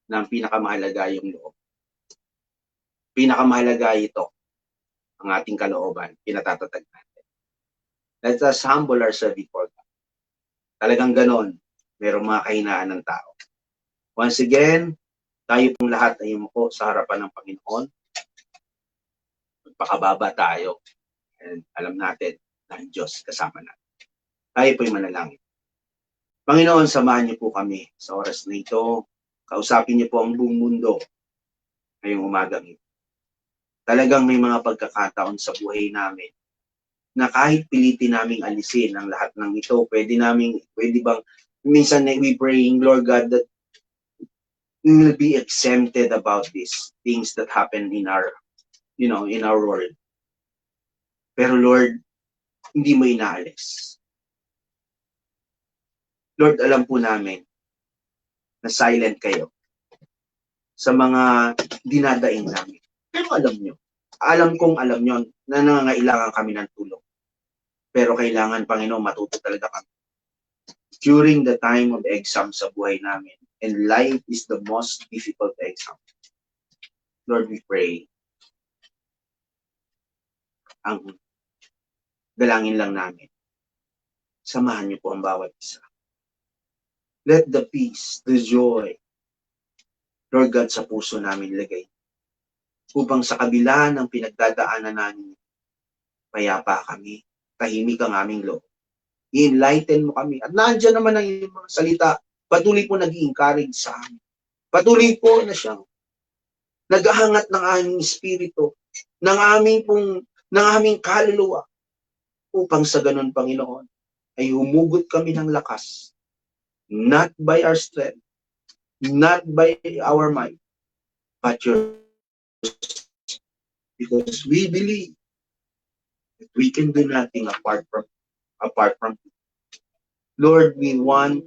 na ang pinakamahalaga yung loob. Pinakamahalaga ito, ang ating kalooban, pinatatatag natin. Let us humble ourselves before God. Talagang ganon, merong mga kahinaan ng tao. Once again, tayo pong lahat ay umuko sa harapan ng Panginoon. Magpakababa tayo. And alam natin na ang Diyos kasama natin. Tayo po'y manalangin. Panginoon, samahan niyo po kami sa oras na ito. Kausapin niyo po ang buong mundo ngayong umagang ito. Talagang may mga pagkakataon sa buhay namin na kahit pilitin naming alisin ang lahat ng ito, pwede bang, minsan we praying, Lord God, that we will be exempted about these things that happen in our world. Pero Lord, hindi mo inaalis. Lord, alam po namin na silent kayo sa mga dinadaing namin. Pero alam kong alam nyo na nangangailangan kami ng tulong. Pero kailangan, Panginoon, matuto talaga kami. During the time of exam sa buhay namin, and life is the most difficult exam. Lord, we pray. Ang dalangin lang namin, samahan niyo po ang bawat isa. Let the peace, the joy, Lord God, sa puso namin lagay. Upang sa kabila ng pinagdadaanan namin, payapa kami, tahimik ang aming loob. I-enlighten mo kami. At nandiyan naman ang iyong mga salita, patuloy po nag-i-encourage sa amin. Patuloy po na siyang naghahangat ng aming espiritu, ng aming kaluluwa, upang sa ganun, Panginoon, ay humugot kami ng lakas, not by our strength, not by our might, but your, because we believe that we can do nothing apart from you. Lord, we want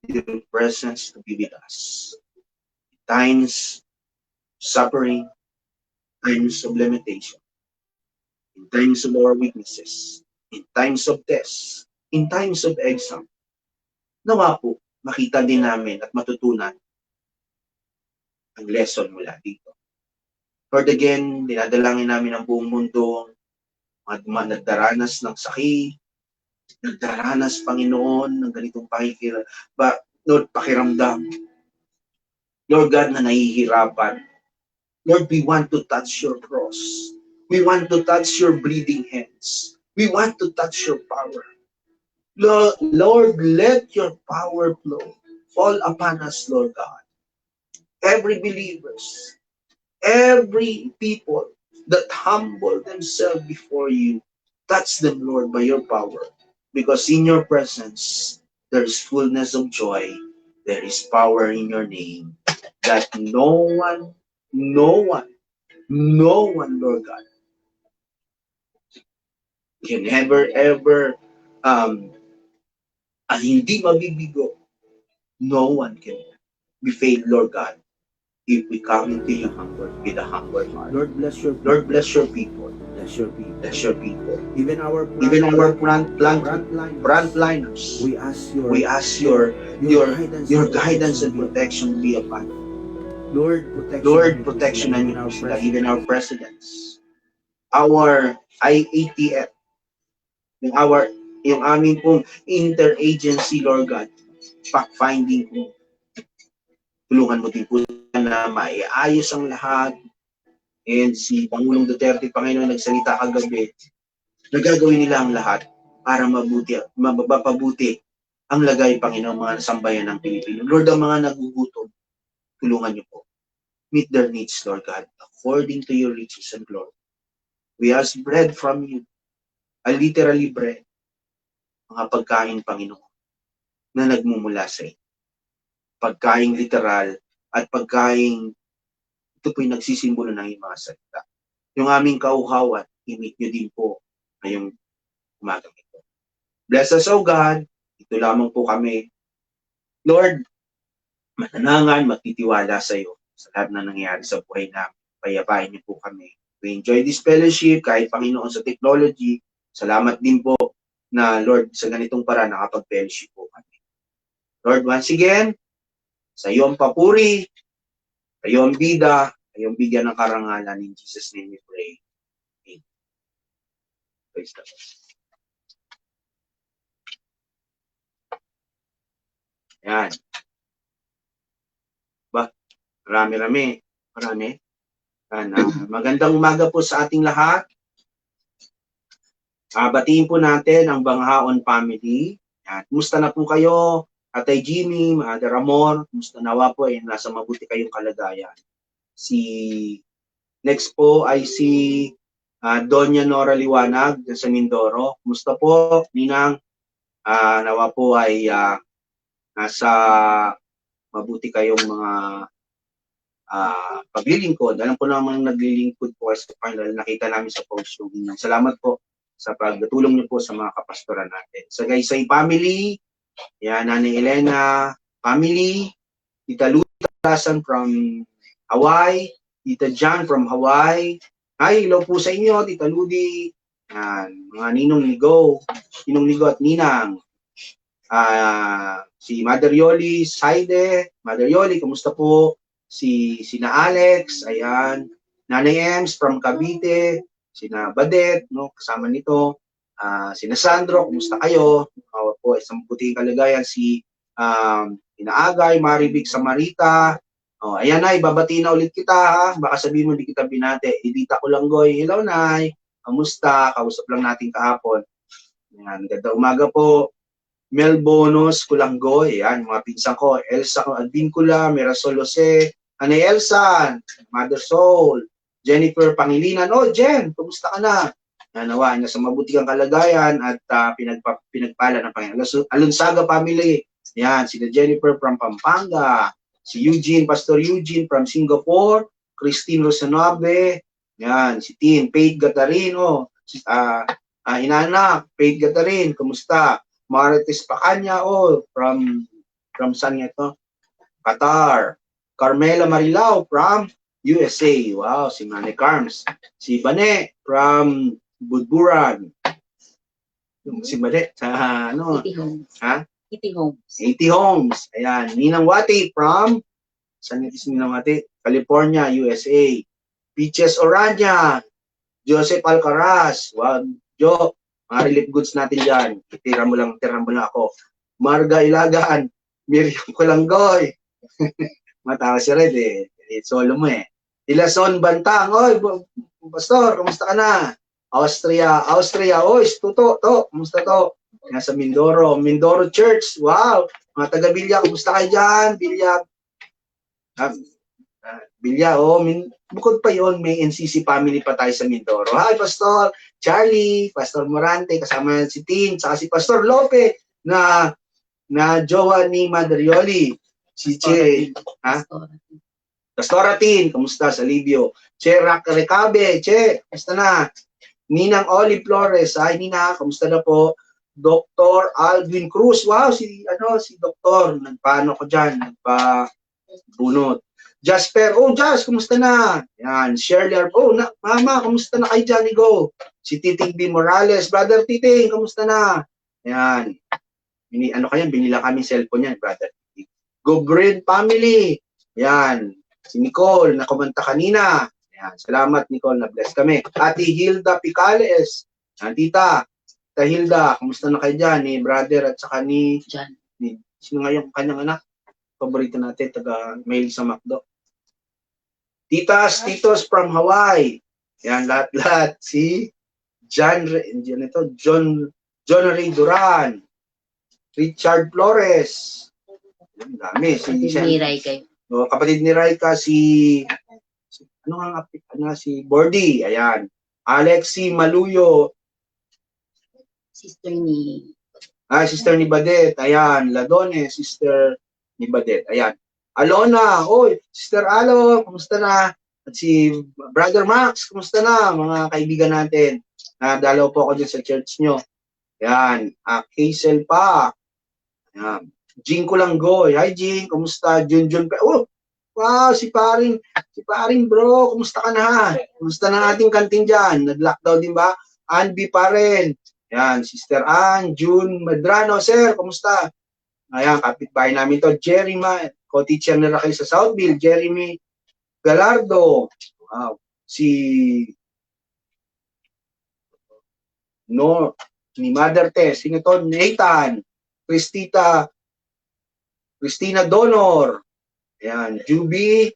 your presence to be with us. In times of suffering, times of limitation, in times of our weaknesses, in times of tests, in times of exam, nawa po, makita din namin at matutunan ang lesson mula dito. Lord, again, dinadalangin namin ang buong mundo, mga nagdaranas ng sakit, nagdaranas, Panginoon, ng ganitong pakiramdam. Lord God, na nahihirapan. Lord, we want to touch your cross. We want to touch your bleeding hands. We want to touch your power. Lord, let your power flow. Fall upon us, Lord God. Every believers, every people that humble themselves before you, touch them, Lord, by your power. Because in your presence, there is fullness of joy. There is power in your name that no one, Lord God, can ever ang hindi mabibigo. No one can be failed, Lord God, if we come into your hunger with a humble heart. Lord, bless your people. Lord, bless your people. Bless your people. Bless your people. Even our frontliners. We ask We ask your guidance and protection be upon them. Lord, Protection and sila, even our presidents, our IATF, yung aming pong interagency, Lord God, fact-finding po. Tulungan mo din po na maiayos ang lahat. And si Pangulong Duterte, Panginoon, nagsalita kagabi, nagagawin nila ang lahat para mapabuti ang lagay, Panginoon, mga sambayan ng Pilipino. Lord, ang mga nagugutom, tulungan niyo po. Meet their needs, Lord God, according to your riches and glory. We ask bread from you, literally bread, mga pagkain, Panginoon, na nagmumula sa iyo. Pagkain literal at pagkain, ito po'y nagsisimbolo ng iyong mga salita. Yung aming kauhawan, i-meet nyo din po ngayong umagang ito. Bless us, O God. Ito lamang po kami. Lord, mananangan, magtitiwala sa iyo sa lahat na nangyayari sa buhay namin. Payapain niyo po kami. We enjoy this fellowship, kahit Panginoon sa technology. Salamat din po na, Lord, sa ganitong paraan nakapag-fellowship po kami. Lord, once again, sa iyo ang papuri, sa iyo ang bida, sa iyo ang bigyan ng karangalan. In Jesus' name we pray. Amen. Praise the Lord. Yan. Ba, marami. Magandang umaga po sa ating lahat. Batiin po natin ang Banghaon family. Yan. Kumusta na po kayo? Tatay Jimmy, Mother Amor, kumusta nawa po? Nasa mabuti kayong kalagayan. Next po ay si Doña Nora Liwanag sa Mindoro. Kumusta po, Ninang? Nawa po ay nasa mabuti kayong mga paglilingkod. Alam ko naman naglilingkod po sa panel. Nakita namin sa post yung salamat po sa pagtulong niyo po sa mga kapastoran natin. Sa Gaysay family, yan, Nanay Elena family, Tita Lutasan from Hawaii, Tita John from Hawaii. Hi, hello po sa inyo, Tita Ludi. Yan, mga Ninong Ligo at Ninang. Si Mother Yoli, Saide, Mother Yoli, kamusta po? Sina Alex, ayan, Nanay Ems from Cavite, sina Badet, no, kasama nito, sina Sandro, kamusta kayo? Po, isang puting kalagayan, Inaagay, Maribig Samarita, ayan Nay, babati na ulit kita ha, baka sabihin mo di kita binate, Edita Kulanggoy, hello Nay, kamusta? Kausap lang natin kahapon. Ayan, ganda umaga po. Mel Bonos, Kulanggoy, yan, mga pinsan ko, Elsa Albincula, Mirasol Jose, Anay Elsa, Mother Soul, Jennifer Pangilinan, Jen, kumusta ka na? Nawa niya sa mabuti kang kalagayan at pinagpala ng Panginoon. Alonsaga family, yan, si Jennifer from Pampanga, si Eugene, Pastor Eugene from Singapore, Christine Rosanabe, yan, si Tin, Faith Gatarino, Inanak, Faith Gatarin, kumusta? Marites Pacanya, from saan ito? Qatar. Carmela Marilao from USA. Wow, si Manny Carms. Si Bane from Budburan. Si Bane sa Kitty Homes. Ha? Kitty Homes. Kitty Homes. Ayan, Ninang Wati from saan ito si Ninang Wati? California, USA. Peaches Orania. Joseph Alcaraz. Wow, Jo. Mga relief goods natin dyan. Tira mo lang ako. Marga Ilagan. Miriam Kulanggoy. Matawa si Red eh. Solo mo eh. Ilason Bantang. Oy, Pastor, kamusta ka na? Austria. Oy, to. Kamusta to? Nasa Mindoro. Mindoro Church. Wow. Mga taga Bilya, kamusta kayo dyan? Bilya, bukod pa yon, may NCC family pa tayo sa Mindoro. Hi, Pastor Charlie, Pastor Morante, kasama si Tin, saka si Pastor Lope na jowa ni Mother Yoli. Si Che, Pastora Tin, kamusta sa Libyo? Che Recabe, Che, kamusta na? Ninang Oli Flores, ay Nina, kamusta na po? Dr. Alvin Cruz. Wow, si Dr. Nagpaano ko diyan, nagpa-bunot. Jasper, Jas, kumusta na? Yan, Shirley, Mama, kumusta na kay Johnny Go? Si Titing B. Morales, Brother Titing, kumusta na? Yan. Binila kami cellphone niyan, Brother Titing. Go Bread Family. Yan. Si Nicole, na kumanta kanina. Yan. Salamat, Nicole, na-bless kami. Ate Hilda Picales. Yan, Tita Hilda, kumusta na kayo dyan? Ni Brother at saka ni John. Sino nga yung kanyang anak? Paborito natin, taga-mail sa McDo. Titos from Hawaii. Yan, lahat-lahat. Si John Ray Duran. Richard Flores. Yan, dami. Ni Raika. Kapatid ni Raika, si Bordy. Ayan. Alexi Maluyo. Sister ni Sister ni Badet. Ayan. Ladone, sister ni Badet. Ayan. Alona, Sister Alo, kumusta na? At si Brother Max, kumusta na? Mga kaibigan natin. Dalaw po ako dyan sa church nyo. Yan. Hazel pa. Yan. Jing Kulanggoy. Hi Jing, kumusta? Junjun pa. Wow, si paring bro, kumusta ka na? Kumusta na ating kantin dyan? Nag-lockdown din ba? Anby pa rin. Yan, Sister Ann, June Madrano. Sir, kumusta? Ayan, kapitbahay namin to. Jeremy, co-teacher na kayo sa Southville. Jeremy Galardo. Wow. Si ni Mother Tess. Sino to? Nathan. Christina Donor. Ayan. Juby.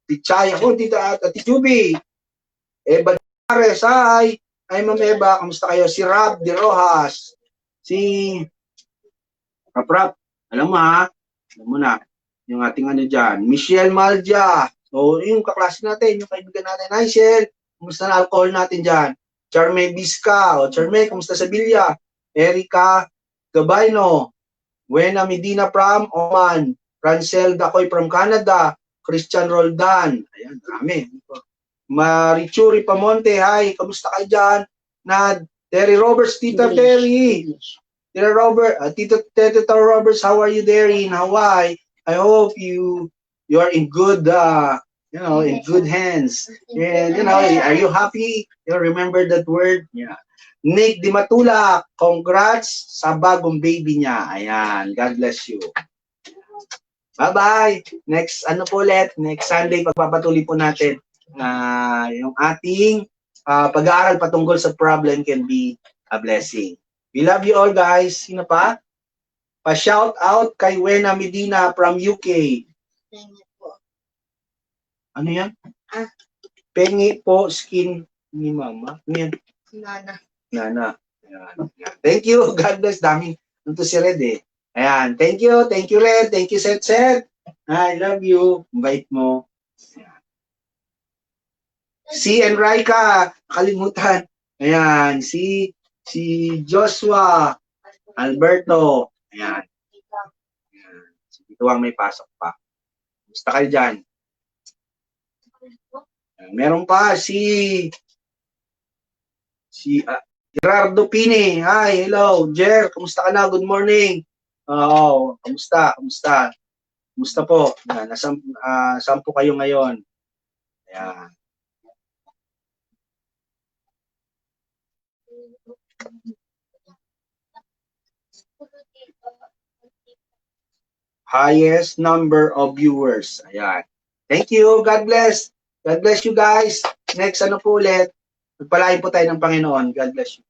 Tichay. Ako, Ati Juby. Eva Dares. Hi, Ma'am Eva. Kamusta kayo? Si Rob De Rojas. Si Rap. Alam mo na, yung ating dyan. Michelle Malja. So, yung kaklase natin, yung kaibigan natin. Hi, Michelle. Kumusta na alcohol natin dyan? Charme Bisca. Charme, kumusta sa Bilya? Erika Gabayno. Wena Medina from Oman. Francel Dacoy from Canada. Christian Roldan. Ayan, dami. Marichuri Pamonte. Hi, kamusta kayo dyan? Terry Roberts, Tita Terry. Tito Roberts, how are you there in Hawaii? I hope you are in good, in good hands. And are you happy? You remember that word? Yeah. Nick Di Matulak, congrats sa bagong baby niya. Ayan, God bless you. Bye-bye. Next Sunday pagpapatuloy po natin yung ating pag-aaral patungkol sa problem can be a blessing. We love you all, guys. Sino pa? Pa-shout out kay Wena Medina from UK. Ano yan? Pengi po skin ni Mama. Ano yan? Nana. Ayan. Thank you. God bless. Daming. Ito si Red eh. Ayan. Thank you. Thank you, Red. Thank you, Set. I love you. Invite mo. Ayan. Si Enrica. Kalimutan. Ayan. Si Joshua Alberto. Ayan. Si Bituang may pasok pa. Gusto kayo dyan? Meron pa si Gerardo Pini. Hi, hello. Jer, kumusta ka na? Good morning. Kumusta? Kumusta po? Saan po kayo ngayon? Ayan. Highest number of viewers. Ayan. Thank you. God bless. God bless you guys. Next po ulit. Magpalain po tayo ng Panginoon. God bless you.